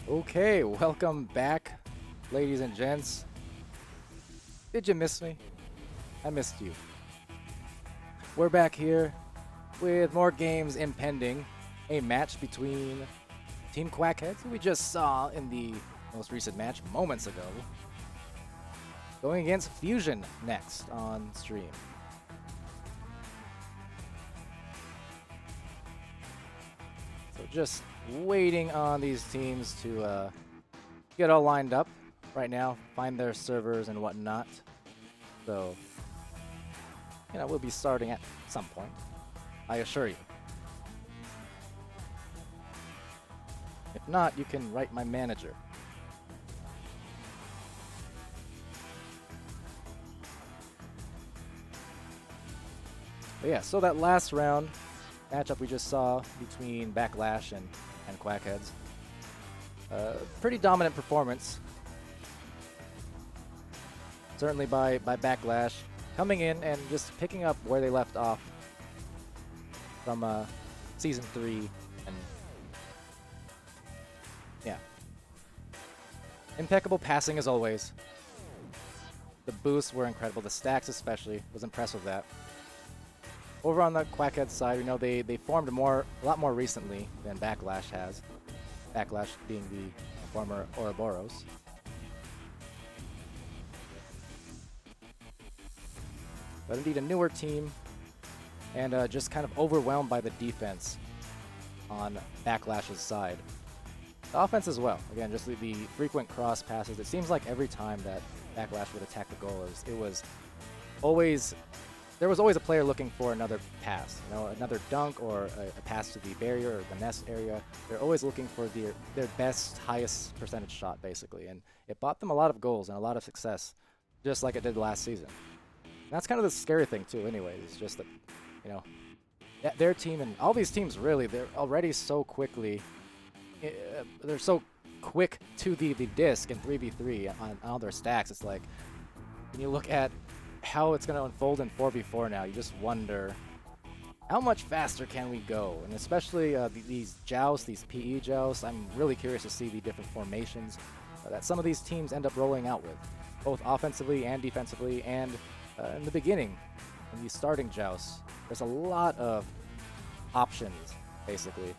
Okay, welcome back, ladies and gents. Did you miss me? I missed you. We're back here with more games impending. A match between Team Quackheads, who we just saw in the most recent match moments ago, going against Fusion next on stream. So just waiting on these teams to get all lined up right now, find their servers and whatnot. So, we'll be starting at some point, I assure you. If not, you can write my manager. But yeah, so that last round matchup we just saw between Backlash and Quackheads. Pretty dominant performance. Certainly by Backlash, coming in and just picking up where they left off from Season 3. And yeah. Impeccable passing as always. The boosts were incredible. The stacks especially. Was impressed with that. Over on the Quackhead side, we know they formed a lot more recently than Backlash has. Backlash being the former Ouroboros. But indeed a newer team, and just kind of overwhelmed by the defense on Backlash's side. The offense as well. Again, just the frequent cross passes. It seems like every time that Backlash would attack the goal, there was always a player looking for another pass, another dunk or a pass to the barrier or the nest area. They're always looking for their best, highest percentage shot, basically, and it bought them a lot of goals and a lot of success, just like it did last season. And that's kind of the scary thing too, anyways. It's just that, their team and all these teams really, they're already so quickly, they're so quick to the disc in 3v3 on all their stacks. It's like when you look at how it's going to unfold in 4v4 now, you just wonder how much faster can we go? And especially these jousts, these PE jousts, I'm really curious to see the different formations that some of these teams end up rolling out with, both offensively and defensively. And in the beginning, in these starting jousts, there's a lot of options, basically.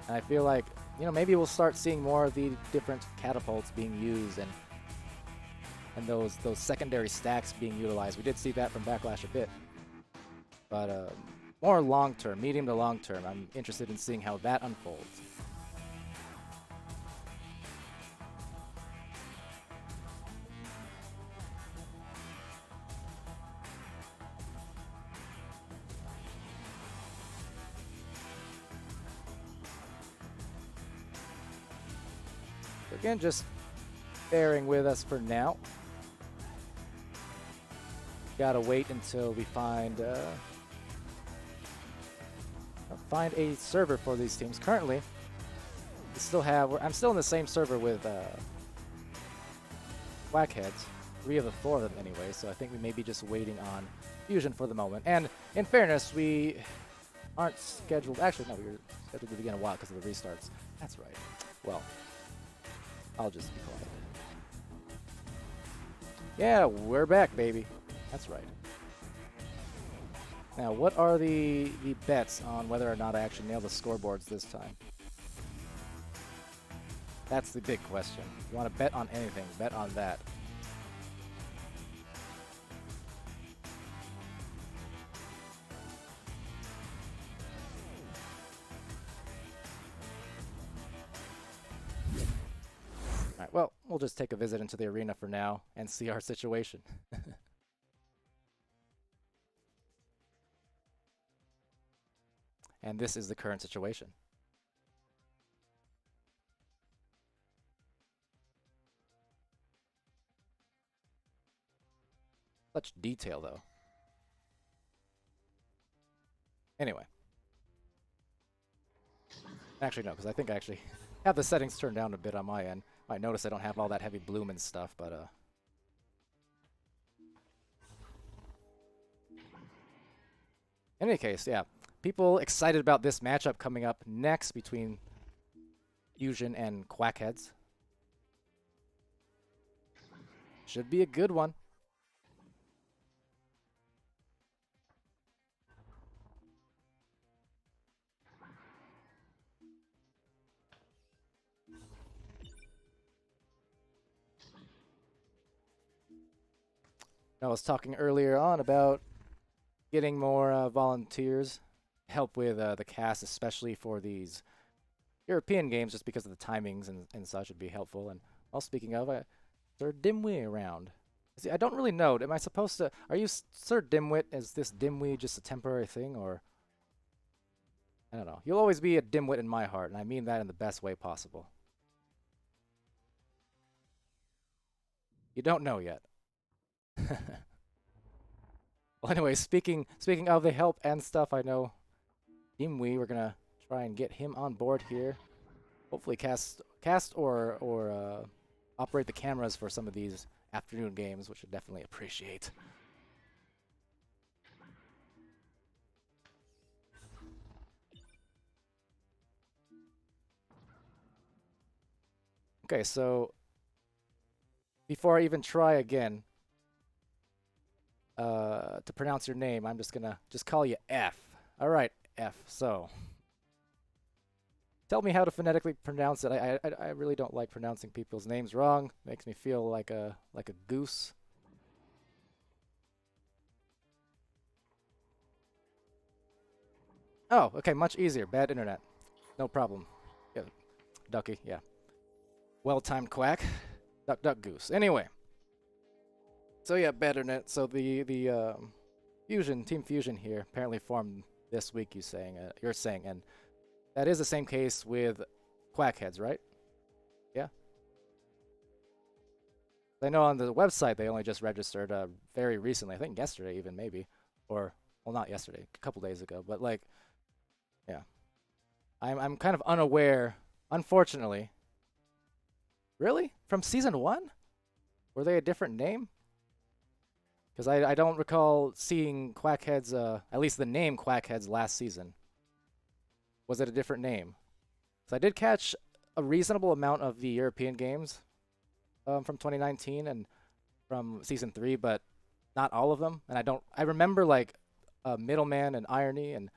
And I feel like, maybe we'll start seeing more of the different catapults being used and those secondary stacks being utilized. We did see that from Backlash a bit. But more long-term, medium to long-term, I'm interested in seeing how that unfolds. Again, just bearing with us for now. Gotta wait until we find a server for these teams. Currently, I'm still in the same server with Quackheads, 3 of the 4 of them anyway. So I think we may be just waiting on Fusion for the moment. And in fairness, we aren't scheduled. Actually, no, we were scheduled to begin a while because of the restarts. That's right. Well, I'll just be quiet. Yeah, we're back, baby. That's right. Now, what are the bets on whether or not I actually nail the scoreboards this time? That's the big question. If you want to bet on anything, bet on that. Alright, well, we'll just take a visit into the arena for now and see our situation. And this is the current situation. Such detail, though. Anyway. Actually, no, because I think I actually have the settings turned down a bit on my end. Might notice I don't have all that heavy bloom and stuff, but in any case, yeah. People excited about this matchup coming up next between Fusion and Quackheads. Should be a good one. I was talking earlier on about getting more volunteers to help with the cast, especially for these European games, just because of the timings and such would be helpful. And well, speaking of, is there Dimwee around? See, I don't really know. Am I supposed to? Are you Sir Dimwit? Is this Dimwee just a temporary thing, or I don't know? You'll always be a dimwit in my heart, and I mean that in the best way possible. You don't know yet. Well, anyway, speaking of the help and stuff, I know Dimwee. We're gonna try and get him on board here. Hopefully, cast or operate the cameras for some of these afternoon games, which I definitely appreciate. Okay, so before I even try again to pronounce your name, I'm just gonna call you F. All right, F. So tell me how to phonetically pronounce it. I really don't like pronouncing people's names wrong. Makes me feel like a goose. Oh, okay, much easier. Bad internet. No problem. Yeah, ducky, yeah. Well-timed quack. Duck, duck, goose. Anyway. So yeah, bad internet. So the Fusion, Team Fusion here apparently formed this week, you're saying, and that is the same case with Quackheads, right? Yeah. I know on the website they only just registered very recently. I think yesterday even maybe, or well not yesterday, a couple days ago. But like, yeah, I'm kind of unaware, unfortunately. Really? From season 1? Were they a different name? Because I don't recall seeing Quackheads, at least the name Quackheads last season. Was it a different name? So I did catch a reasonable amount of the European games from 2019 and from season 3, but not all of them. And I remember like Middleman and Irony, and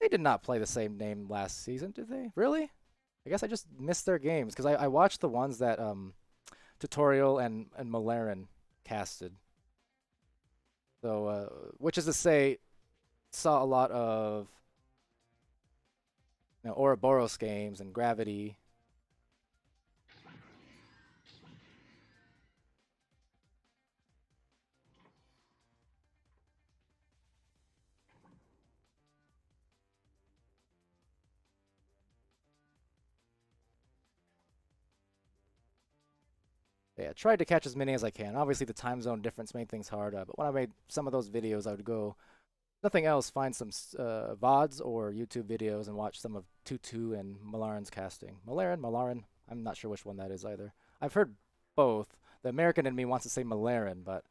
they did not play the same name last season, did they? Really? I guess I just missed their games because I watched the ones that Tutorial and Malaran casted. So, which is to say, saw a lot of Ouroboros games and Gravity. Yeah, tried to catch as many as I can. Obviously, the time zone difference made things hard, but when I made some of those videos, I would go, nothing else, find some VODs or YouTube videos and watch some of Tutu and Malaran's casting. Malaran, I'm not sure which one that is either. I've heard both. The American in me wants to say Malaran, but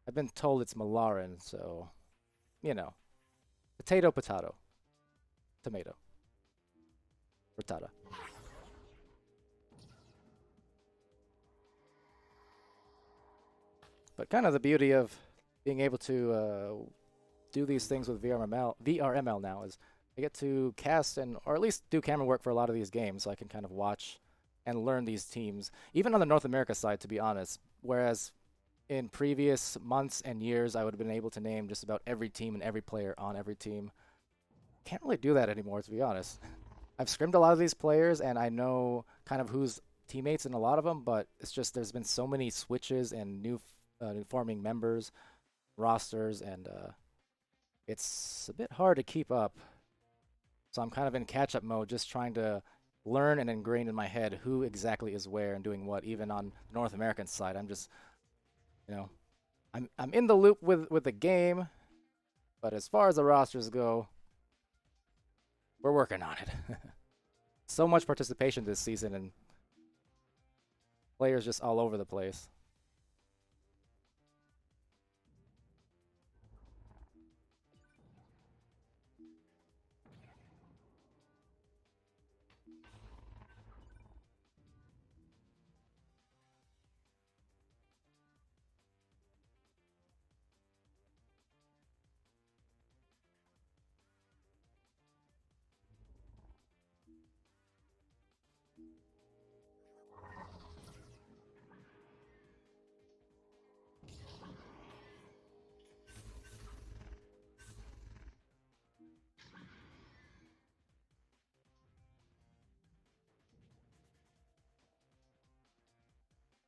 I've been told it's Malaran, so, you know. Potato, potato. Tomato. Frittata. But kind of the beauty of being able to do these things with VRML now is I get to cast or at least do camera work for a lot of these games, so I can kind of watch and learn these teams, even on the North America side, to be honest. Whereas in previous months and years, I would have been able to name just about every team and every player on every team. Can't really do that anymore, to be honest. I've scrimmed a lot of these players, and I know kind of who's teammates in a lot of them, but it's just there's been so many switches and new forming members, rosters, and it's a bit hard to keep up. So I'm kind of in catch-up mode, just trying to learn and ingrain in my head who exactly is where and doing what, even on the North American side. I'm just, I'm in the loop with the game, but as far as the rosters go, we're working on it. So much participation this season, and players just all over the place.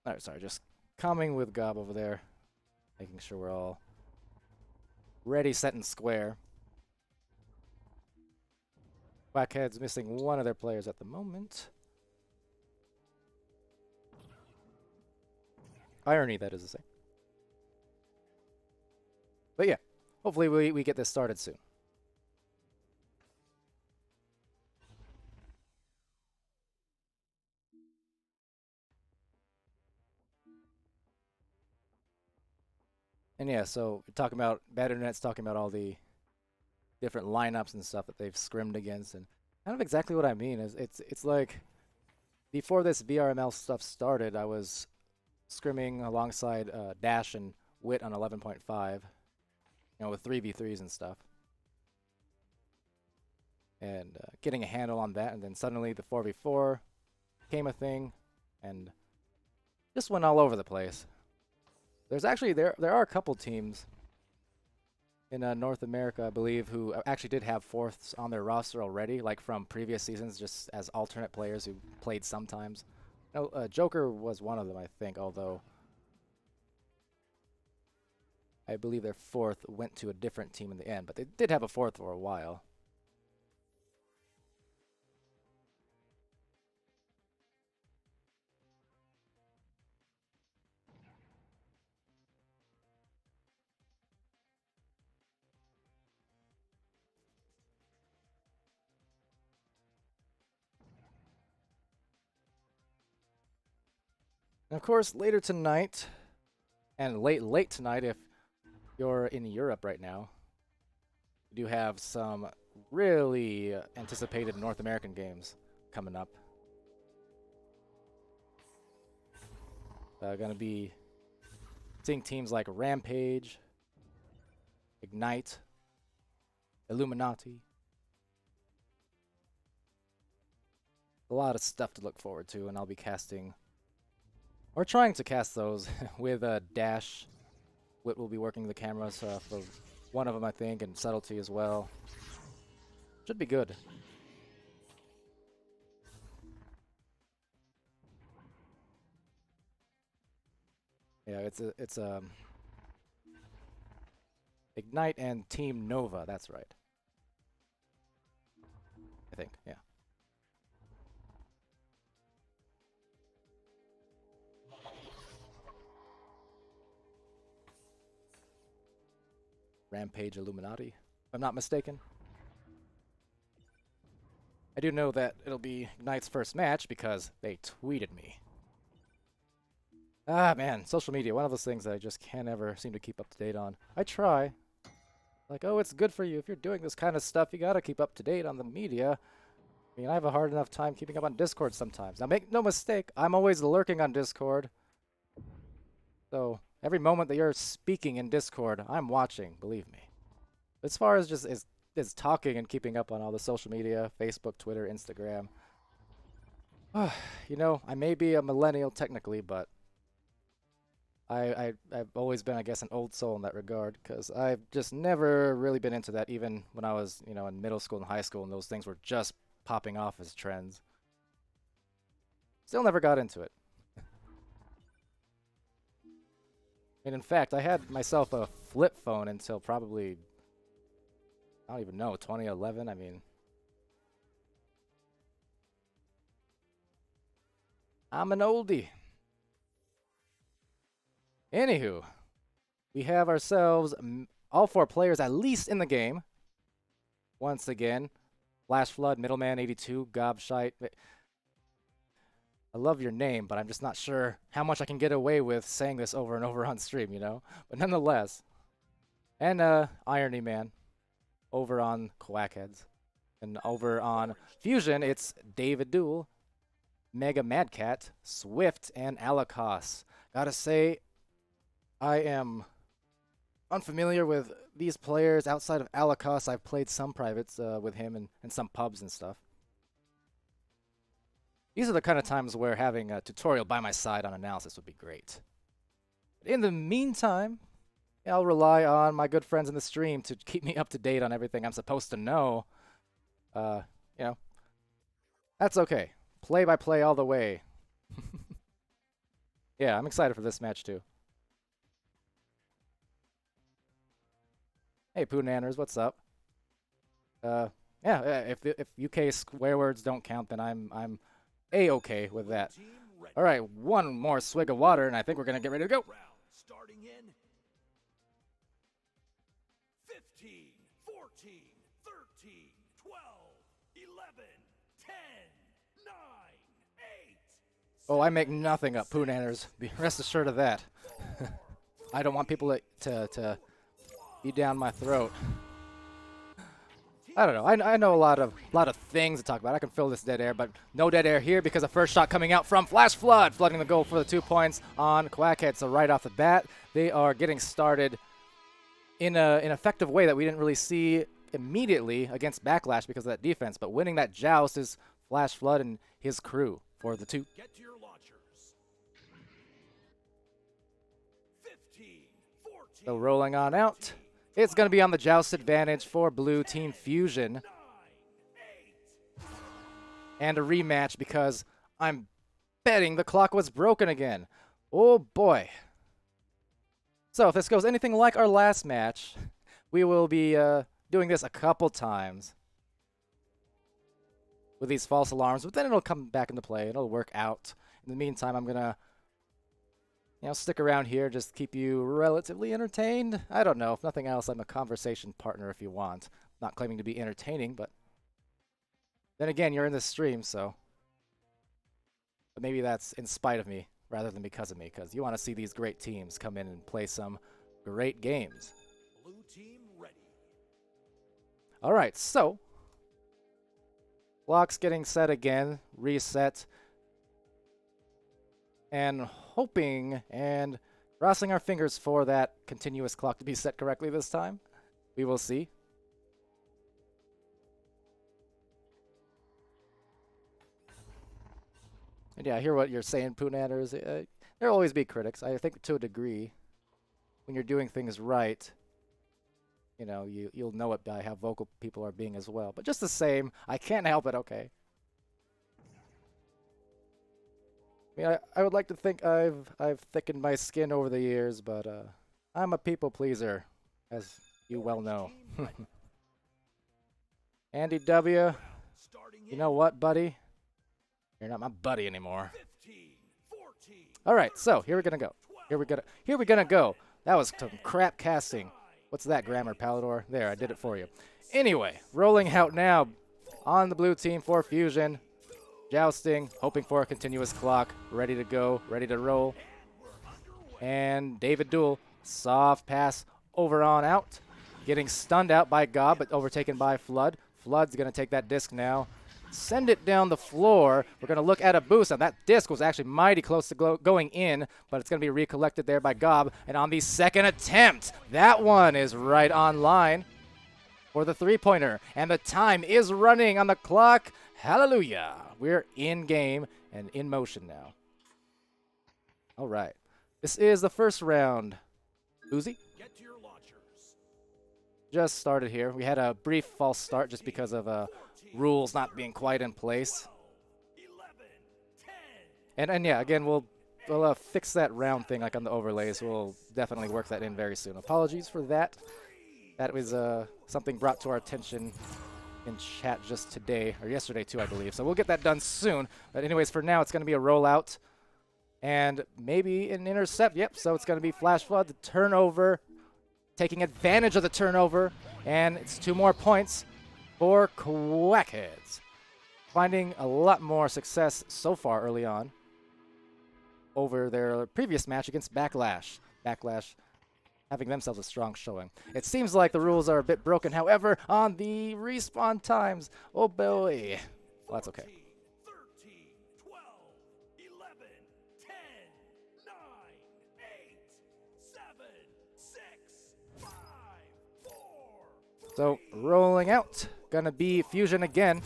Alright, sorry, just calming with Gob over there, making sure we're all ready, set, and square. Quackheads missing one of their players at the moment. Irony, that is to say. But yeah, hopefully we get this started soon. And yeah, so talking about Bad Internet's talking about all the different lineups and stuff that they've scrimmed against, and kind of exactly what I mean is it's like before this VRML stuff started, I was scrimming alongside Dash and Wit on 11.5, with 3v3s and stuff, and getting a handle on that, and then suddenly the 4v4 became a thing, and just went all over the place. There's actually there are a couple teams in North America, I believe, who actually did have fourths on their roster already, like from previous seasons, just as alternate players who played sometimes. No, Joker was one of them, I think, although I believe their fourth went to a different team in the end, but they did have a fourth for a while. And of course, later tonight, and late tonight, if you're in Europe right now, we do have some really anticipated North American games coming up. Gonna be seeing teams like Rampage, Ignite, Illuminati. A lot of stuff to look forward to, and I'll be casting, or trying to cast those with Dash. Wit will be working the cameras for one of them, I think, and Subtlety as well. Should be good. Yeah, it's Ignite and Team Nova. That's right. I think, yeah. Rampage Illuminati, if I'm not mistaken. I do know that it'll be Ignite's first match because they tweeted me. Ah, man, social media, one of those things that I just can't ever seem to keep up to date on. I try. Like, oh, it's good for you. If you're doing this kind of stuff, you gotta keep up to date on the media. I mean, I have a hard enough time keeping up on Discord sometimes. Now, make no mistake, I'm always lurking on Discord. So, every moment that you're speaking in Discord, I'm watching, believe me. As far as just as talking and keeping up on all the social media, Facebook, Twitter, Instagram. I may be a millennial technically, but I've always been, I guess, an old soul in that regard, because I've just never really been into that, even when I was, in middle school and high school, and those things were just popping off as trends. Still never got into it. And in fact, I had myself a flip phone until probably, I don't even know, 2011. I mean, I'm an oldie. Anywho, we have ourselves all four players at least in the game. Once again, Flash Flood, Middleman 82, Gobshite. I love your name, but I'm just not sure how much I can get away with saying this over and over on stream, But nonetheless. And Irony Man over on Quackheads. And over on Fusion, it's David Duel, Mega Madcat, Swift, and Alakos. Gotta say, I am unfamiliar with these players outside of Alakos. I've played some privates with him and some pubs and stuff. These are the kind of times where having a tutorial by my side on analysis would be great. In the meantime, I'll rely on my good friends in the stream to keep me up to date on everything I'm supposed to know. You know, that's okay. Play by play all the way. Yeah, I'm excited for this match too. Hey, Poo Nanners, what's up? Yeah, if UK swear words don't count, then I'm A-okay with that. All right, one more swig of water, and I think we're gonna get ready to go. Starting in 15, 14, 13, 12, 11, 10, 9, 8. Oh, I make nothing up, Poo Nanners. Be rest assured of that. I don't want people to be down my throat. I don't know. I know a lot of things to talk about. I can fill this dead air, but no dead air here because the first shot coming out from Flash Flood, flooding the goal for the 2 points on Quackheads. So right off the bat, they are getting started in an effective way that we didn't really see immediately against Backlash because of that defense. But winning that joust is Flash Flood and his crew for the 2. Get to your launchers. 15, 14. So rolling on out. It's going to be on the joust advantage for Blue Team Fusion. And a rematch because I'm betting the clock was broken again. Oh boy. So if this goes anything like our last match, we will be doing this a couple times with these false alarms, but then it'll come back into play. It'll work out. In the meantime, I'm going to stick around here, just keep you relatively entertained. I don't know. If nothing else, I'm a conversation partner if you want. Not claiming to be entertaining, but then again, you're in this stream, so. But maybe that's in spite of me rather than because of me, because you want to see these great teams come in and play some great games. Blue team ready. All right, so. Clock's getting set again, reset. And hoping and crossing our fingers for that continuous clock to be set correctly this time. We will see. And yeah, I hear what you're saying, Poo Nanners. There'll always be critics. I think to a degree, when you're doing things right, you'll know it by how vocal people are being as well. But just the same, I can't help it, okay. I mean, I would like to think I've thickened my skin over the years, but I'm a people pleaser, as you well know. Andy W, you know what, buddy? You're not my buddy anymore. 15, 14. All right, so here we're gonna go. Here we're gonna go. That was some crap casting. What's that grammar, Palidore? There, I did it for you. Anyway, rolling out now on the blue team for Fusion. Jousting, hoping for a continuous clock, ready to go, ready to roll. And David Duel, soft pass over on out. Getting stunned out by Gob, but overtaken by Flood. Flood's going to take that disc now. Send it down the floor. We're going to look at a boost. Now, that disc was actually mighty close to going in, but it's going to be recollected there by Gob. And on the second attempt, that one is right on line for the three-pointer. And the time is running on the clock. Hallelujah. We're in game and in motion now. All right. This is the first round. Uzi? Get to your launchers. Just started here. We had a brief false start just because of rules not being quite in place. 11, 10. And yeah, again, we'll fix that round thing like on the overlays. We'll definitely work that in very soon. Apologies for that. That was something brought to our attention in chat just today, or yesterday too, I believe. So we'll get that done soon. But anyways, for now, it's going to be a rollout and maybe an intercept. Yep, so it's going to be Flash Flood, the turnover, taking advantage of the turnover, and it's 2 more points for Quackheads. Finding a lot more success so far early on over their previous match against Backlash. Backlash having themselves a strong showing. It seems like the rules are a bit broken, however, on the respawn times. Oh boy. Well, that's okay. 13, 12, 11, 10, 9, 8, 7, 6, 5, 4. So rolling out, gonna be Fusion again.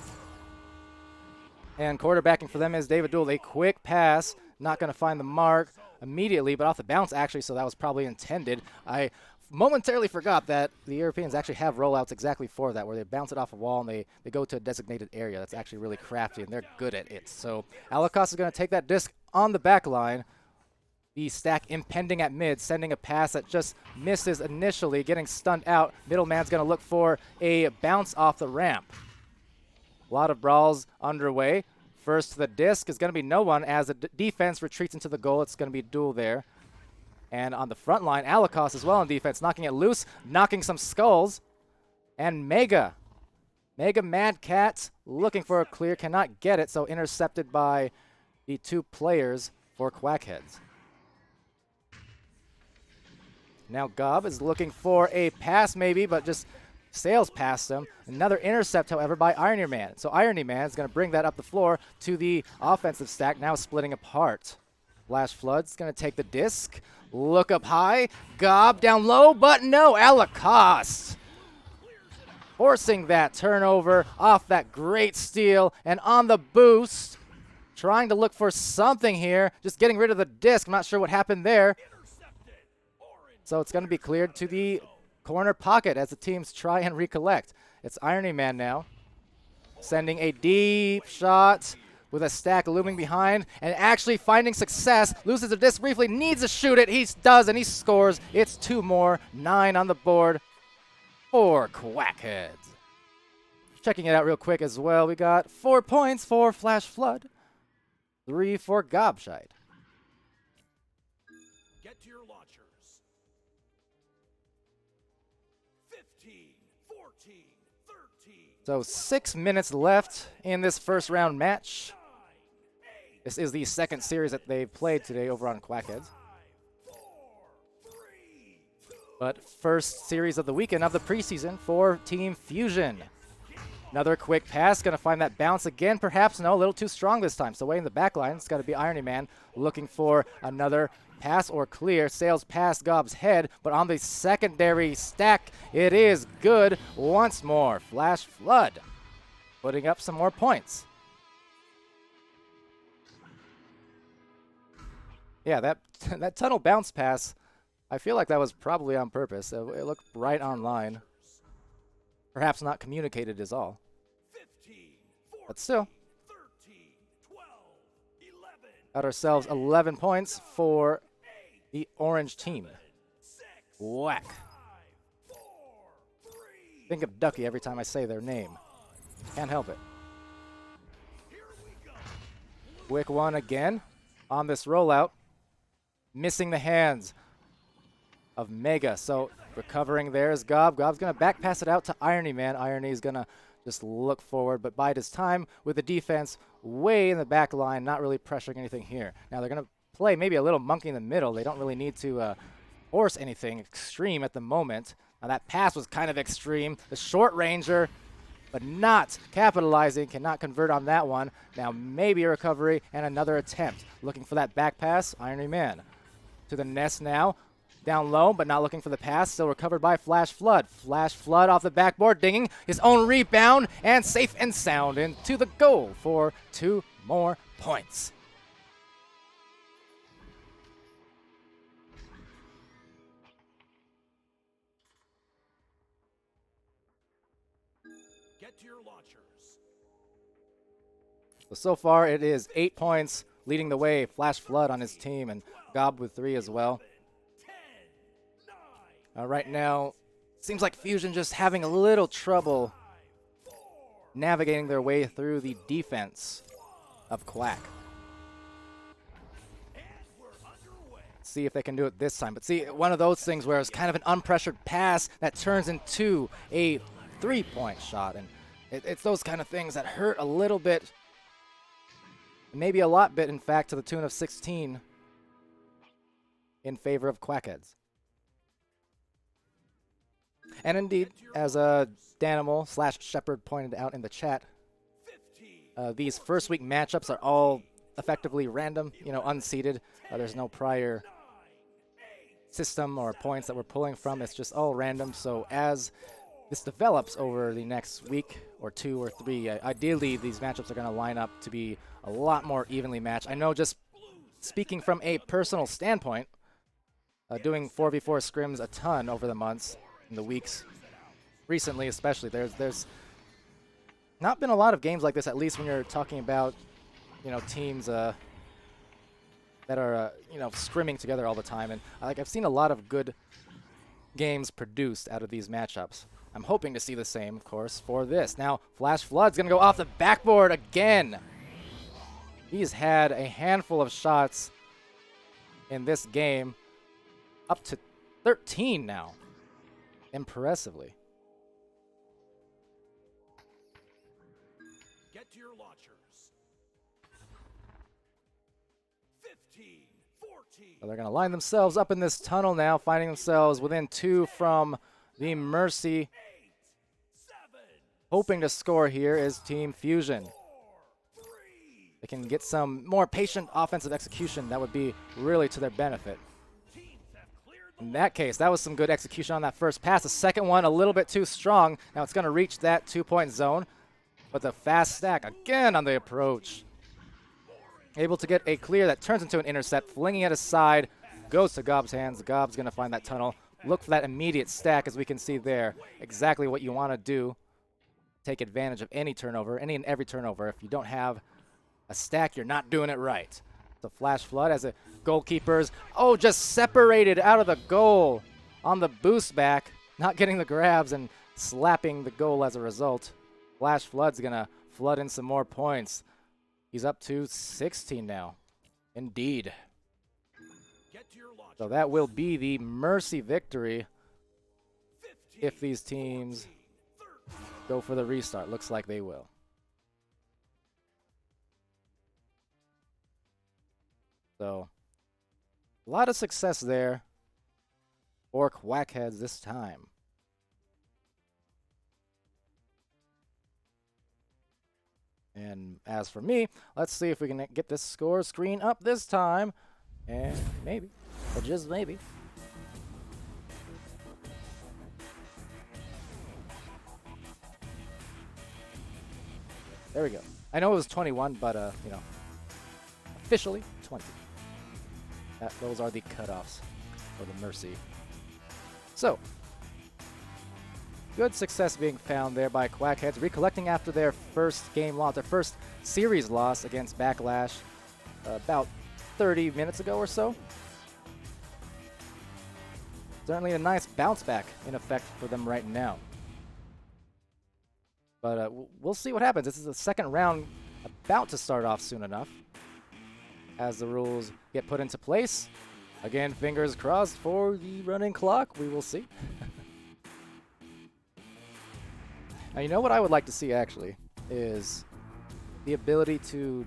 And quarterbacking for them is David Duel. A quick pass, not gonna find the mark immediately, but off the bounce actually, so that was probably intended. I momentarily forgot that the Europeans actually have rollouts exactly for that, where they bounce it off a wall and they go to a designated area. That's actually really crafty, and they're good at it. So Alakos is going to take that disc on the back line. The stack impending at mid, sending a pass that just misses initially, getting stunned out. Middleman's going to look for a bounce off the ramp. A lot of brawls underway. First to the disc is going to be no one as the defense retreats into the goal. It's going to be Duel there. And on the front line, Alakos as well on defense, knocking it loose, knocking some skulls. And Mega Mad Cat looking for a clear, cannot get it, so intercepted by the two players for Quackheads. Now Gob is looking for a pass maybe, but just sails past him. Another intercept, however, by Irony Man. So Irony Man is going to bring that up the floor to the offensive stack, now splitting apart. Flash Flood's going to take the disc. Look up high. Gob down low, but no. Alakos forcing that turnover off that great steal. And on the boost, trying to look for something here. Just getting rid of the disc. I'm not sure what happened there. So it's going to be cleared to the corner pocket as the teams try and recollect. It's Irony Man now, sending a deep shot with a stack looming behind and actually finding success. Loses the disc briefly, needs to shoot it. He does, and he scores. It's 2 more, 9 on the board for Quackheads. Checking it out real quick as well, we got 4 points for Flash Flood, 3 for Gobshite. Get to your launchers. 15, 14, 13. So 6 minutes left in this first round match. This is the second series that they've played today over on Quackheads. But first series of the weekend of the preseason for Team Fusion. Another quick pass, going to find that bounce again. Perhaps, no, a little too strong this time. So way in the back line, it's got to be Irony Man looking for another pass or clear. Sails past Gob's head, but on the secondary stack, it is good once more. Flash Flood putting up some more points. Yeah, that tunnel bounce pass, I feel like that was probably on purpose. It looked right on line. Perhaps not communicated is all. 15, 14, But still, 13, 12, 11, got ourselves 11 points for the orange team. 6, Whack. 5, 4, 3. Think of Ducky every time I say their name. Can't help it. Here we go. Quick one again on this rollout. Missing the hands of Mega. So recovering there is Gob. Gob's going to back pass it out to Irony Man. Irony's going to just look forward, but bide his time with the defense way in the back line, not really pressuring anything here. Now they're going to play maybe a little monkey in the middle. They don't really need to force anything extreme at the moment. Now that pass was kind of extreme. The short ranger, but not capitalizing, cannot convert on that one. Now maybe a recovery and another attempt. Looking for that back pass, Irony Man. To the nest now. Down low, but not looking for the pass. Still recovered by Flash Flood. Flash Flood off the backboard, dinging his own rebound, and safe and sound into the goal for 2 more points. Get to your launchers. So far it is 8 points, leading the way. Flash Flood on his team, and Gob with 3 as well. 10, 9, Right now, seems like Fusion just having a little trouble navigating their way through the defense of Quack. and we're underway. See if they can do it this time. But see, one of those things where it's kind of an unpressured pass that turns into a 3-point shot. And it's those kind of things that hurt a little bit, maybe a lot bit, in fact, to the tune of 16 in favor of Quackheads. And indeed, as Danimal / Shepherd pointed out in the chat, 15. these first week matchups are all effectively random, unseeded. There's no prior 9, 8, system or points that we're pulling from. It's just all random. So as this develops over the next week or 2 or 3, ideally these matchups are going to line up to be a lot more evenly matched. I know, just speaking from a personal standpoint, doing 4v4 scrims a ton over the months and the weeks recently, especially, there's not been a lot of games like this, at least when you're talking about teams that are scrimming together all the time. And I've seen a lot of good games produced out of these matchups. I'm hoping to see the same, of course, for this. Now, Flash Flood's going to go off the backboard again. He's had a handful of shots in this game, up to 13 now, impressively. Get to your launchers. 15, 14. So they're going to line themselves up in this tunnel now, finding themselves within 2 from the Mercy. 8, 7, Hoping to score here is Team Fusion. 4, 3. They can get some more patient offensive execution. That would be really to their benefit. Teams have cleared the In that case, that was some good execution on that first pass. The second one, a little bit too strong. Now it's going to reach that 2-point zone. But the fast stack again on the approach. Able to get a clear that turns into an intercept, flinging it aside, goes to Gob's hands. Gob's going to find that tunnel. Look for that immediate stack, as we can see there. Exactly what you want to do. Take advantage of any turnover, any and every turnover. If you don't have a stack, you're not doing it right. The Flash Flood as the goalkeepers, just separated out of the goal on the boost back, not getting the grabs and slapping the goal as a result. Flash Flood's going to flood in some more points. He's up to 16 now. Indeed. Get to your launchers. So that will be the Mercy victory 15, if these teams go for the restart. Looks like they will. So, a lot of success there for Quackheads this time. And as for me, let's see if we can get this score screen up this time. And maybe, or just maybe. There we go. I know it was 21, but, officially 20. Those are the cutoffs for the Mercy. So, good success being found there by Quackheads, recollecting after their first game loss, their first series loss against Backlash about 30 minutes ago or so. Certainly a nice bounce back in effect for them right now. But we'll see what happens. This is the second round about to start off soon enough as the rules get put into place. Again, fingers crossed for the running clock. We will see. Now, you know what I would like to see, actually, is the ability to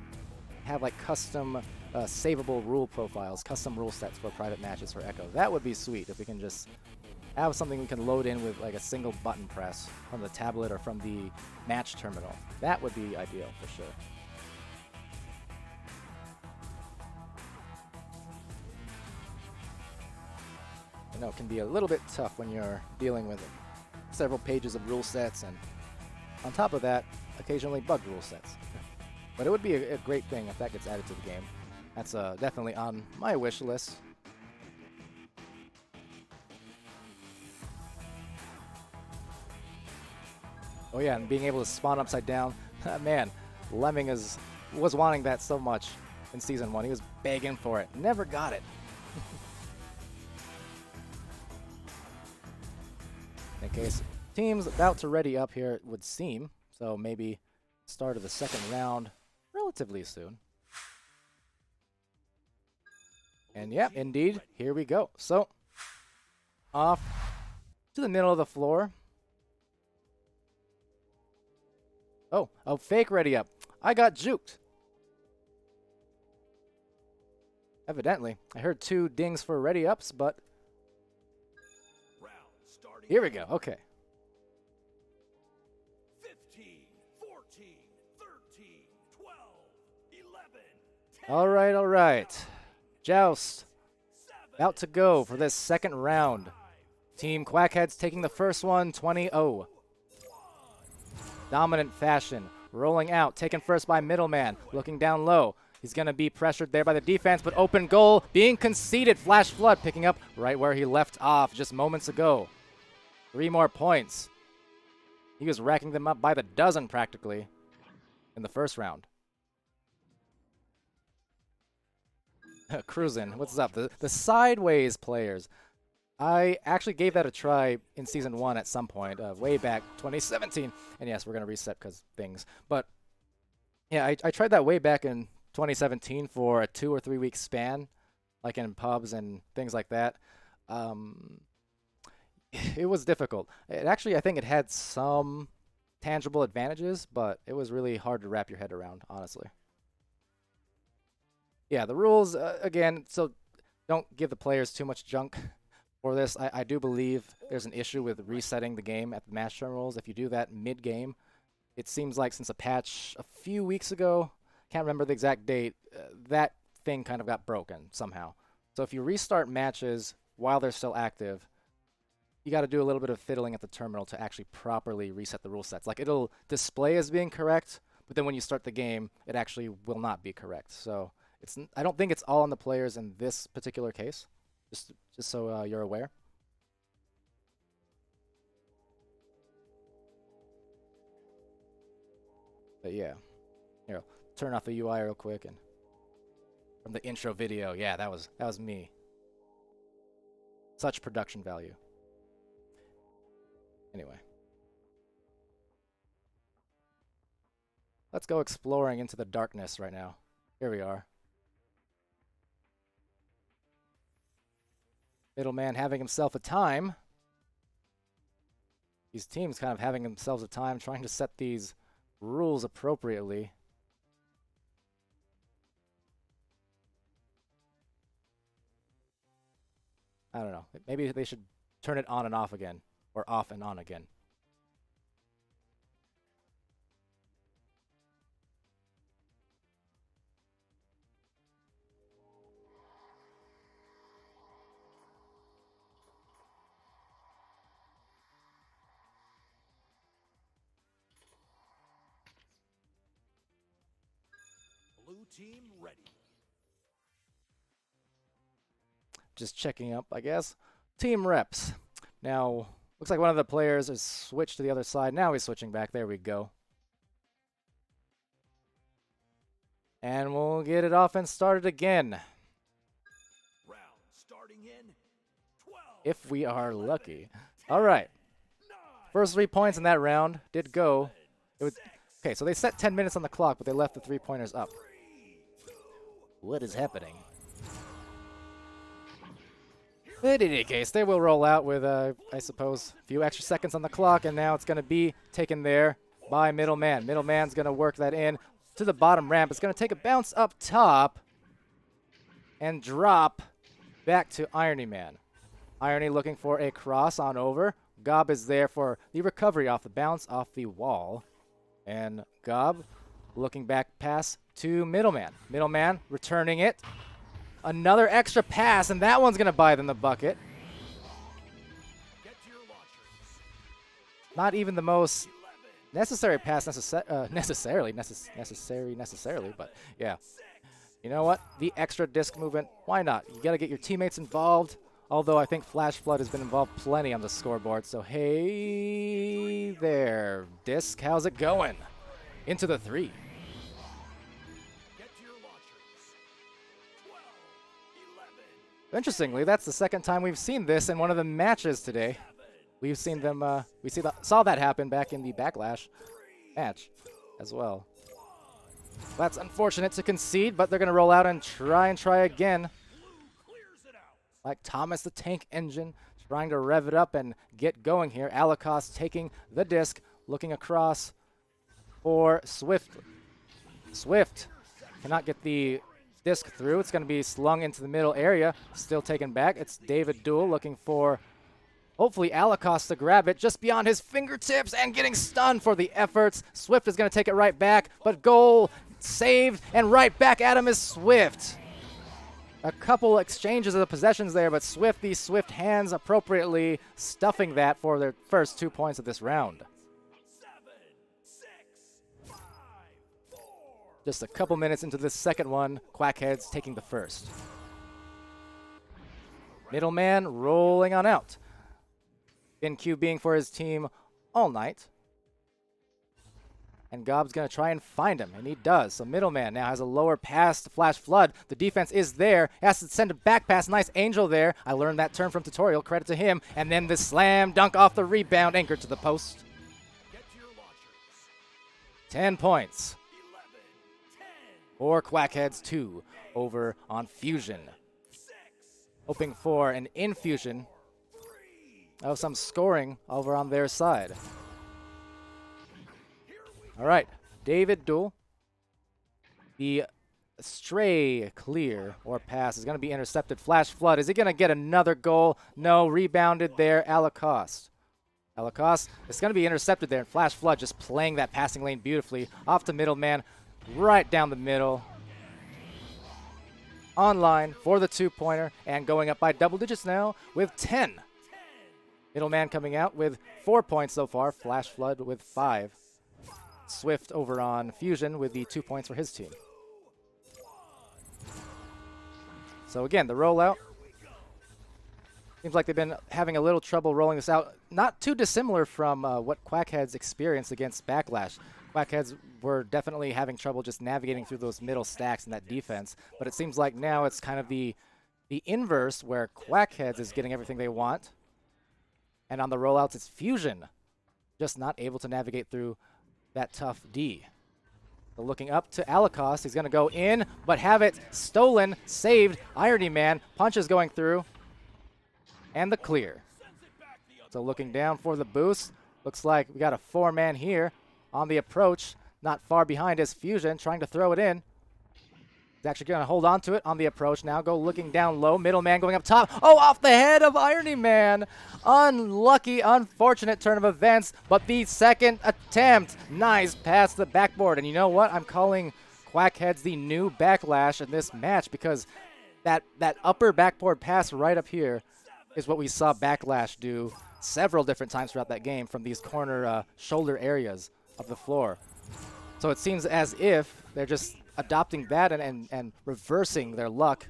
have, like, custom savable rule profiles, custom rule sets for private matches for Echo. That would be sweet if we can just have something we can load in with, like, a single button press from the tablet or from the match terminal. That would be ideal for sure. I know it can be a little bit tough when you're dealing with several pages of rule sets, and on top of that, occasionally bugged rule sets. But it would be a great thing if that gets added to the game. That's definitely on my wish list. Oh yeah, and being able to spawn upside down. Man, Lemming was wanting that so much in Season 1. He was begging for it. Never got it. In case teams about to ready up here, it would seem. So maybe start of the second round relatively soon. And yeah, indeed, here we go. So, off to the middle of the floor. Oh, fake ready up. I got juked. Evidently. I heard 2 dings for ready ups, but Round starting Here we go. Okay. 15, 14, 13, 12, 11, 10, All right, all right. Joust 7, about to go for this second round. Team Quackheads taking the first one, 20-0. Dominant fashion. Rolling out, taken first by Middleman. Looking down low. He's going to be pressured there by the defense, but open goal being conceded. Flash Flood picking up right where he left off just moments ago. 3 more points. He was racking them up by the dozen practically in the first round. Cruisin', what's up? The sideways players. I actually gave that a try in Season 1 at some point, way back 2017. And yes, we're going to reset because things. But yeah, I tried that way back in 2017 for a 2 or 3 week span, like in pubs and things like that. It was difficult. It actually, I think it had some tangible advantages, but it was really hard to wrap your head around, honestly. Yeah, the rules, again, so don't give the players too much junk for this. I do believe there's an issue with resetting the game at the match terminals. If you do that mid-game, it seems like since a patch a few weeks ago, can't remember the exact date, that thing kind of got broken somehow. So if you restart matches while they're still active, you got to do a little bit of fiddling at the terminal to actually properly reset the rule sets. Like, it'll display as being correct, but then when you start the game, it actually will not be correct. So I don't think it's all on the players in this particular case, just so you're aware. But yeah, here, turn off the UI real quick and from the intro video, yeah, that was me. Such production value. Anyway, let's go exploring into the darkness right now. Here we are. Middleman having himself a time. These teams kind of having themselves a time trying to set these rules appropriately. I don't know. Maybe they should turn it on and off again, or off and on again. blue team ready. Just checking up, I guess. Team reps. Now, looks like one of the players has switched to the other side. Now he's switching back. There we go. And we'll get it off and started again. Round starting in 12. If we are lucky. All right. First 3 points in that round did go. Okay, so they set 10 minutes on the clock, but they left the 3-pointers up. What is happening? But in any case, they will roll out with, I suppose, a few extra seconds on the clock, and now it's going to be taken there by Middleman. Middleman's going to work that in to the bottom ramp. It's going to take a bounce up top and drop back to Irony Man. Irony looking for a cross on over. Gob is there for the recovery off the bounce off the wall. And Gob looking back pass to Middleman. Middleman returning it. Another extra pass, and that one's going to buy them the bucket. Get to your launchers. Not even the most necessary pass necessarily, but yeah. You know what? The extra disc movement, why not? You got to get your teammates involved, although I think Flash Flood has been involved plenty on the scoreboard. So, hey there, disc, how's it going? Into the 3. Get to your launchers. 12, 11. Interestingly, that's the second time we've seen this in one of the matches today. We've seen them, saw that happen back in the Backlash match as well. That's unfortunate to concede, but they're going to roll out and try again. Clears it out. Like Thomas the Tank Engine, trying to rev it up and get going here. Alakos taking the disc, looking across for Swift. Swift cannot get the disc through. It's going to be slung into the middle area. Still taken back. It's David Duel looking for Hopefully Alacost to grab it just beyond his fingertips and getting stunned for the efforts. Swift is going to take it right back, but goal saved, and right back at him is Swift. A couple exchanges of the possessions there, but these Swift hands appropriately stuffing that for their first 2 points of this round. 7, 6, 5, 4. Just a couple minutes into this second one, Quackheads taking the first. Middleman rolling on out. NQ being for his team all night. And Gob's going to try and find him, and he does. So Middleman now has a lower pass to Flash Flood. The defense is there. Has to send a back pass. Nice Angel there. I learned that term from tutorial. Credit to him. And then the slam dunk off the rebound, anchored to the post. Get to your launchers. 10 points 11, 10, for Quackheads 2 over on Fusion. 6, Hoping for an infusion 3. of some scoring over on their side. All right, David Duel. The stray clear or pass is going to be intercepted. Flash Flood, is he going to get another goal? No, rebounded there, Alacost. Alacost is going to be intercepted there, and Flash Flood just playing that passing lane beautifully. Off to Middleman, right down the middle. Online for the 2-pointer, and going up by double digits now with 10. Middleman coming out with 4 points so far. Flash Flood with 5. Swift over on Fusion with the 2 points for his team. So again, the rollout. Seems like they've been having a little trouble rolling this out. Not too dissimilar from what Quackheads experienced against Backlash. Quackheads were definitely having trouble just navigating through those middle stacks in that defense. But it seems like now it's kind of the inverse, where Quackheads is getting everything they want. And on the rollouts, it's Fusion just not able to navigate through that tough D. So looking up to Alacost, he's going to go in, but have it stolen, saved. Irony Man, punches going through, and the clear. So looking down for the boost. Looks like we got a 4-man here on the approach. Not far behind is Fusion, trying to throw it in. He's actually going to hold on to it on the approach now. Go looking down low. Middleman going up top. Oh, off the head of Irony Man. Unlucky, unfortunate turn of events, but the second attempt. Nice pass to the backboard. And you know what? I'm calling Quackheads the new Backlash in this match, because that upper backboard pass right up here is what we saw Backlash do several different times throughout that game from these corner shoulder areas of the floor. So it seems as if they're just adopting that and reversing their luck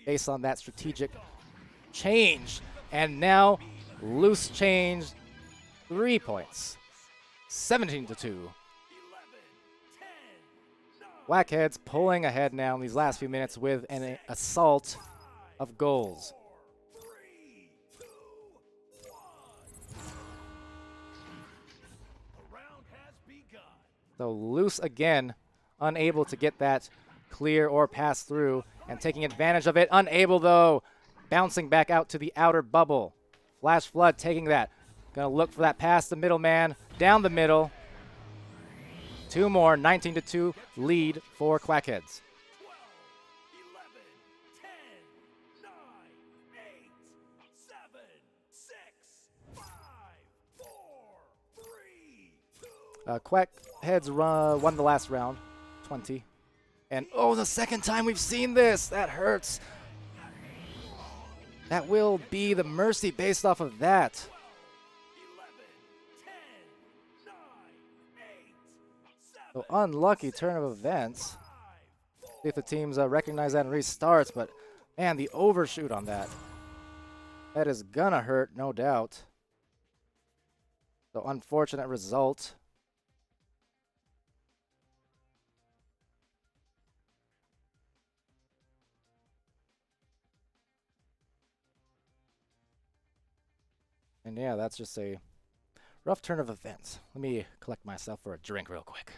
based on that strategic change. And now, loose change, 3 points. 17-2. Quackheads pulling ahead now in these last few minutes with an assault of goals. So loose again, unable to get that clear or pass through, and taking advantage of it. Unable though, bouncing back out to the outer bubble. Flash Flood taking that. Gonna look for that pass to Middleman, down the middle. 2 more, 19-2 lead for Quackheads. 12, 11, 10, 9, 8, 7, 6, 5, 4, 3, 2. Quackheads won the last round, 20. And oh, the second time we've seen this. That hurts. That will be the mercy based off of that. 11, 10, 9, 8, 7, So unlucky turn of events. See if the teams recognize that and restarts, but man, the overshoot on that. That is gonna hurt, no doubt. So unfortunate result. And yeah, that's just a rough turn of events. Let me collect myself for a drink real quick.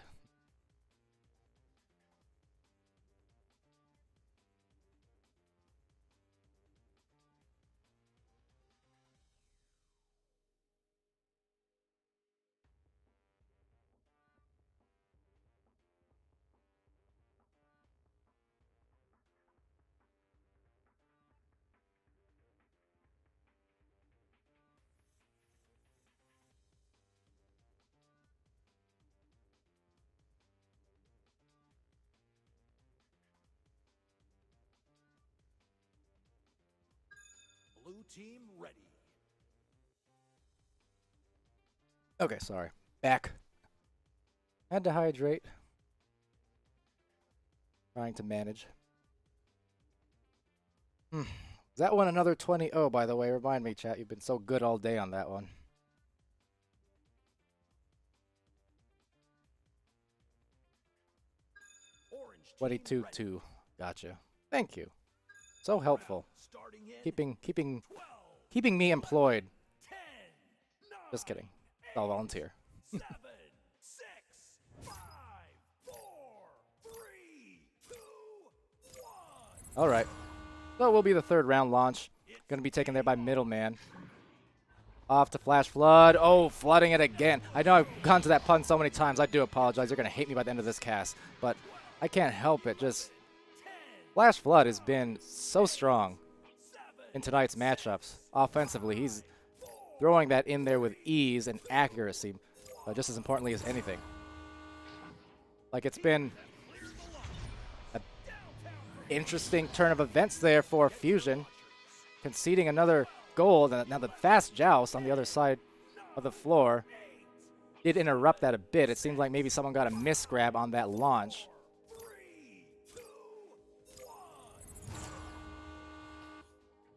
Blue team ready. Okay, sorry. Back. Had to hydrate. Trying to manage. Is that one another 20-0, by the way? Remind me, chat. You've been so good all day on that one. Orange team ready. 22-2. Gotcha. Thank you. So helpful. Starting in Keeping me employed. 10, 9, Just kidding. I'll volunteer. 7, 6, 5, 4, 3, 2, 1. All right. So it will be the third round launch. Going to be taken there by Middleman. Off to Flash Flood. Oh, flooding it again. I know I've gone to that pun so many times. I do apologize. You're going to hate me by the end of this cast. But I can't help it. Just Flash Flood has been so strong in tonight's matchups. Offensively, he's throwing that in there with ease and accuracy, just as importantly as anything. Like, it's been an interesting turn of events there for Fusion, conceding another goal. Now the fast joust on the other side of the floor did interrupt that a bit. It seemed like maybe someone got a misgrab on that launch.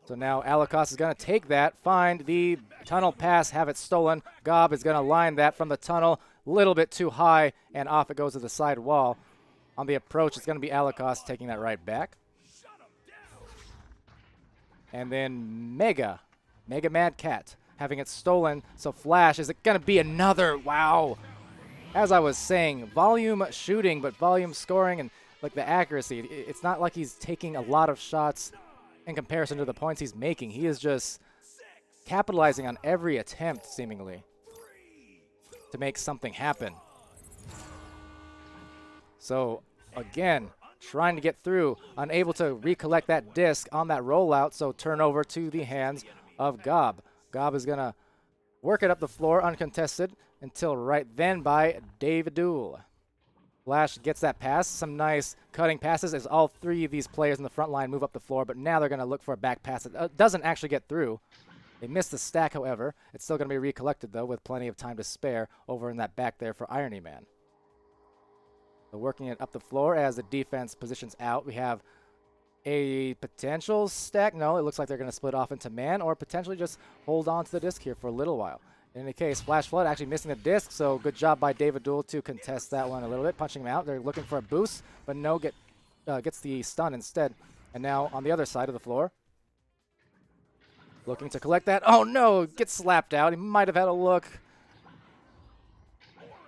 So now Alikos is going to take that, find the tunnel pass, have it stolen. Gob is going to line that from the tunnel, a little bit too high, and off it goes to the side wall. On the approach, it's going to be Alikos taking that right back. And then Mega Mad Cat, having it stolen. So Flash, is it going to be another? Wow. As I was saying, volume shooting, but volume scoring and like the accuracy. It's not like he's taking a lot of shots in comparison to the points he's making. He is just capitalizing on every attempt, seemingly, to make something happen. So, again, trying to get through, unable to recollect that disc on that rollout, so turnover to the hands of Gob. Gob is going to work it up the floor, uncontested, until right then by Davidul. Flash gets that pass. Some nice cutting passes as all three of these players in the front line move up the floor, but now they're going to look for a back pass. It doesn't actually get through. They missed the stack, however. It's still going to be recollected, though, with plenty of time to spare over in that back there for Irony Man. So working it up the floor as the defense positions out. We have a potential stack. No, it looks like they're going to split off into man or potentially just hold on to the disc here for a little while. In any case, Flash Flood actually missing the disc, so good job by Davidul to contest that one a little bit, punching him out. They're looking for a boost, but no, gets the stun instead. And now on the other side of the floor, looking to collect that. Oh no, gets slapped out. He might have had a look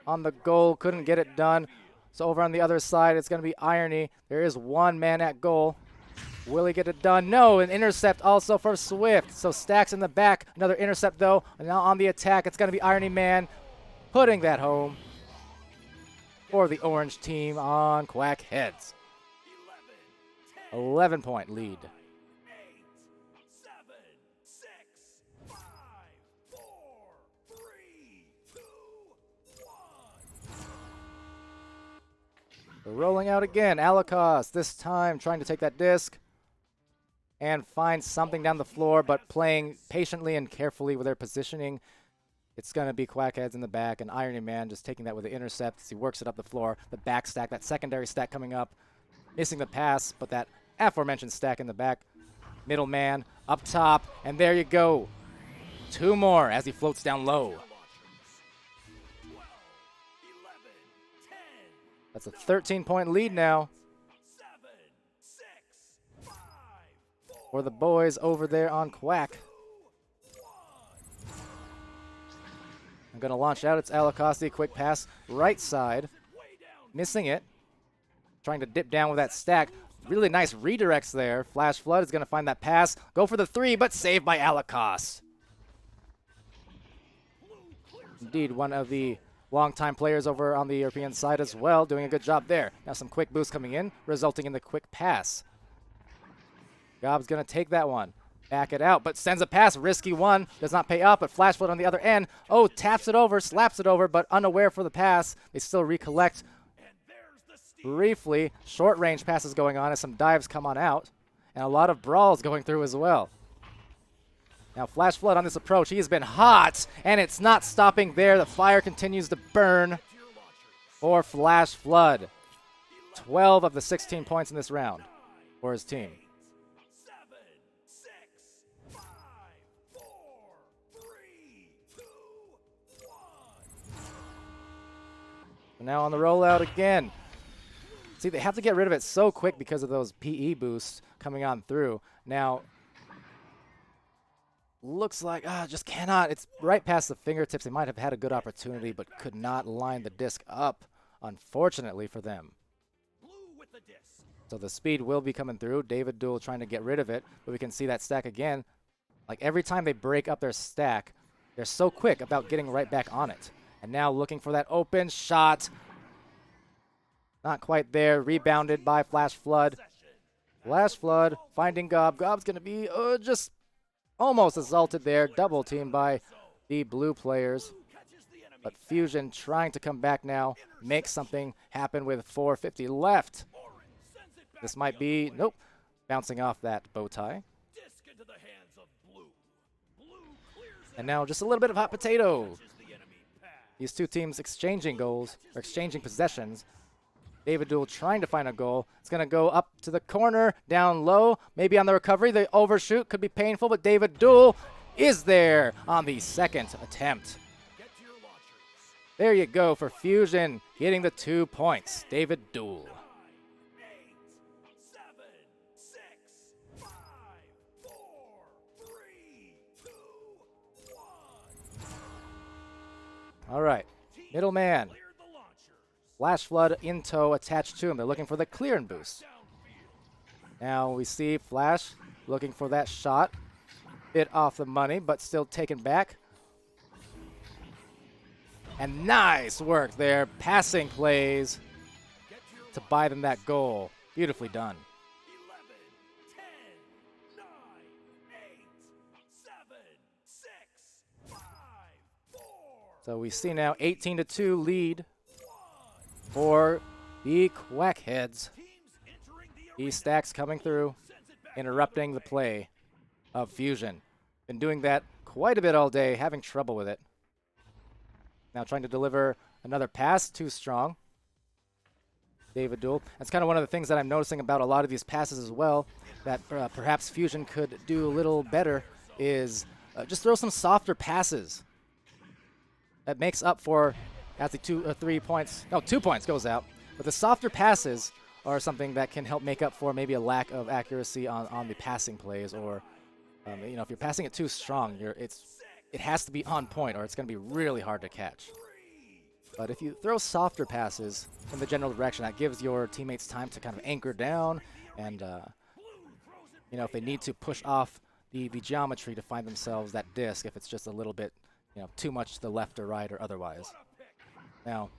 on the goal, couldn't get it done. So over on the other side, it's going to be Irony. There is one man at goal. Will he get it done? No, an intercept also for Swift. So Stacks in the back, another intercept though. And now on the attack, it's going to be Irony Man putting that home for the orange team on Quackheads. 11-point lead. 8, 7, 6, 5, 4, 3, 2, 1. They're rolling out again. Alikos this time trying to take that disc and find something down the floor, but playing patiently and carefully with their positioning. It's going to be Quackheads in the back, and Irony Man just taking that with the intercept as he works it up the floor. The back stack, that secondary stack coming up, missing the pass, but that aforementioned stack in the back. Middleman up top, and there you go. Two more as he floats down low. 12, 11, 10, That's a 13-point lead now 7, 6, 5, 4, for the boys over there on Quack. I'm going to launch out. It's Alikos, quick pass, right side. Missing it. Trying to dip down with that stack. Really nice redirects there. Flash Flood is going to find that pass. Go for the three, but saved by Alikos. Indeed, one of the longtime players over on the European side as well, doing a good job there. Now some quick boosts coming in, resulting in the quick pass. Gob's going to take that one. Back it out, but sends a pass. Risky one. Does not pay up, but Flash Flood on the other end. Oh, taps it over, slaps it over, but unaware for the pass. They still recollect briefly. Short range passes going on as some dives come on out. And a lot of brawls going through as well. Now Flash Flood on this approach. He has been hot, and it's not stopping there. The fire continues to burn for Flash Flood. 12 of the 16 points in this round for his team. 7, 6, 5, 4, 3, 2, 1. Now on the rollout again. See, they have to get rid of it so quick because of those PE boosts coming on through. Now, looks like, just cannot. It's right past the fingertips. They might have had a good opportunity, but could not line the disc up, unfortunately for them. Blue with the disc. So the speed will be coming through. David Duel trying to get rid of it, but we can see that stack again. Like every time they break up their stack, they're so quick about getting right back on it. And now looking for that open shot. Not quite there. Rebounded by Flash Flood. Flash Flood finding Gob. Gob's going to be just almost assaulted there. Double teamed by the blue players. But Fusion trying to come back now. Make something happen with 4:50 left. This might be, nope, bouncing off that bow tie. Disc into the hands of blue. Blue clears it. And now just a little bit of hot potato. Catches the enemy pass. These two teams exchanging goals, or exchanging possessions. David Duel trying to find a goal. It's going to go up to the corner, down low, maybe on the recovery. The overshoot could be painful, but David Duel is there on the second attempt. Get to your launchers. There you go for Fusion, getting the 2 points. David Duel. 9, 8, 7, 6, 5, 4, 3, 2, 1. All right, middleman. Cleared the launchers. Flash Flood in tow attached to him. They're looking for the clear and boost. Downfield. Now we see Flash looking for that shot. Bit off the money, but still taken back. And nice work there. Passing plays Get to your to buy them that goal. Beautifully done. 11, 10, 9, 8, 7, 6, 5, 4, So we see now 18-2 lead for the Quackheads. teams entering the arena. These stacks coming through, Sends it back interrupting the play of Fusion. Been doing that quite a bit all day, having trouble with it. Now trying to deliver another pass, too strong. David Duel. That's kind of one of the things that I'm noticing about a lot of these passes as well, that perhaps Fusion could do a little better, is just throw some softer passes. That makes up for, actually 2 points, no, 2 points goes out. But the softer passes are something that can help make up for maybe a lack of accuracy on the passing plays, or you know, if you're passing it too strong, it has to be on point, or it's going to be really hard to catch. But if you throw softer passes in the general direction, that gives your teammates time to kind of anchor down, and you know, if they need to push off the geometry to find themselves that disc, if it's just a little bit, you know, too much to the left or right or otherwise. Now,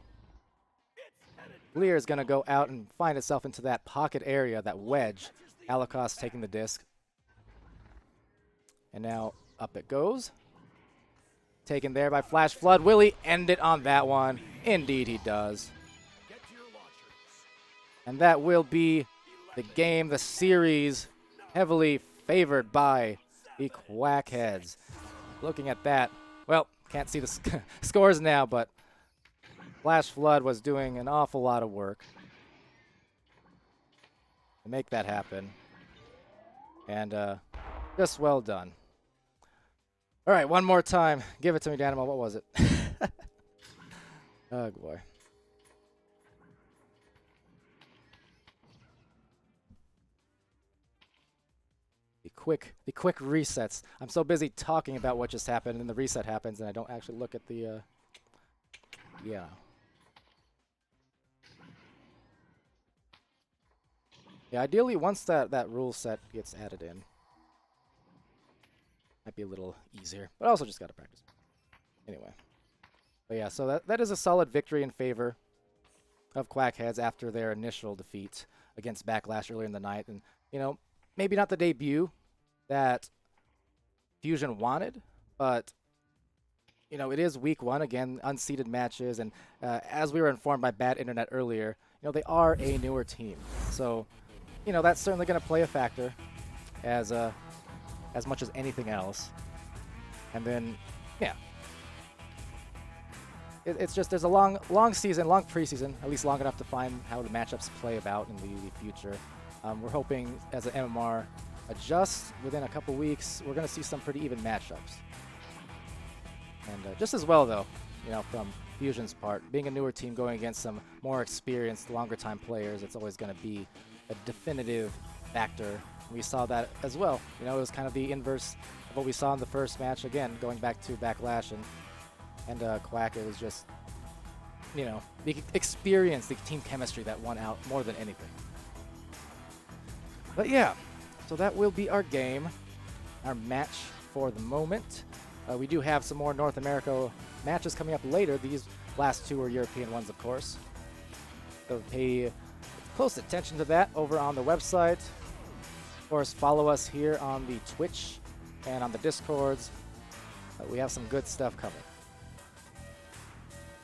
Lear is going to go out and find itself into that pocket area, that wedge. Alakos taking the disc. And now up it goes. Taken there by Flash Flood. Will he end it on that one? Indeed he does. Get to your launchers. And that will be the game, the series, heavily favored by the Quackheads. Looking at that, well, can't see the scores now, but Flash Flood was doing an awful lot of work to make that happen. And just well done. All right, one more time. Give it to me, Danimal. What was it? Oh, boy. The quick resets. I'm so busy talking about what just happened, and the reset happens, and I don't actually look at the, yeah. Yeah, ideally, once that rule set gets added in, might be a little easier, but I also just got to practice. Anyway. But yeah, so that is a solid victory in favor of Quackheads after their initial defeat against Backlash earlier in the night. And, you know, maybe not the debut that Fusion wanted, but, you know, it is week one, again, unseeded matches. And as we were informed by Bad Internet earlier, you know, they are a newer team. So, you know, that's certainly going to play a factor as much as anything else. And then, yeah. It's just there's a long season, long preseason, at least long enough to find how the matchups play about in the future. We're hoping as an MMR adjusts within a couple weeks, we're going to see some pretty even matchups. And just as well, though, you know, from Fusion's part, being a newer team going against some more experienced, longer time players, it's always going to be a definitive factor. We saw that as well. You know, it was kind of the inverse of what we saw in the first match. Again, going back to Backlash and Quack, it was just, you know, the experience, the team chemistry that won out more than anything. But yeah, so that will be our game, our match for the moment. We do have some more North America matches coming up later. These last two are European ones, of course. So pay close attention to that over on the website. Of course, follow us here on the Twitch and on the Discords. We have some good stuff coming.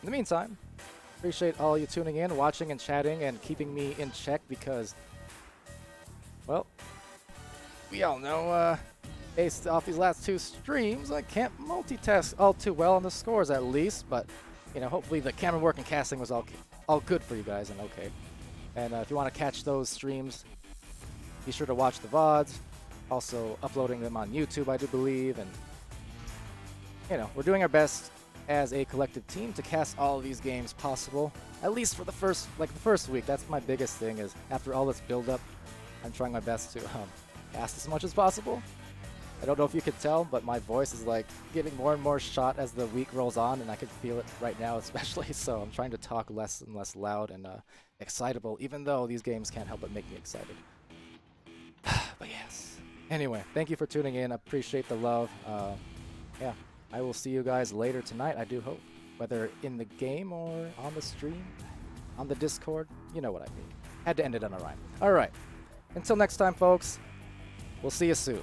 In the meantime, appreciate all you tuning in, watching and chatting, and keeping me in check because, well, we all know, based off these last two streams, I can't multitask all too well on the scores at least, but, you know, hopefully the camera work and casting was all good for you guys and okay. And if you want to catch those streams, be sure to watch the VODs, also uploading them on YouTube, I do believe, and, you know, we're doing our best as a collective team to cast all of these games possible, at least for the first week. That's my biggest thing, is after all this build-up, I'm trying my best to cast as much as possible. I don't know if you could tell, but my voice is like getting more and more shot as the week rolls on, and I can feel it right now especially, so I'm trying to talk less and less loud and excitable, even though these games can't help but make me excited. But yes. Anyway, thank you for tuning in. I appreciate the love. Yeah, I will see you guys later tonight, I do hope. Whether in the game or on the stream, on the Discord, you know what I mean. Had to end it on a rhyme. Alright, until next time, folks, we'll see you soon.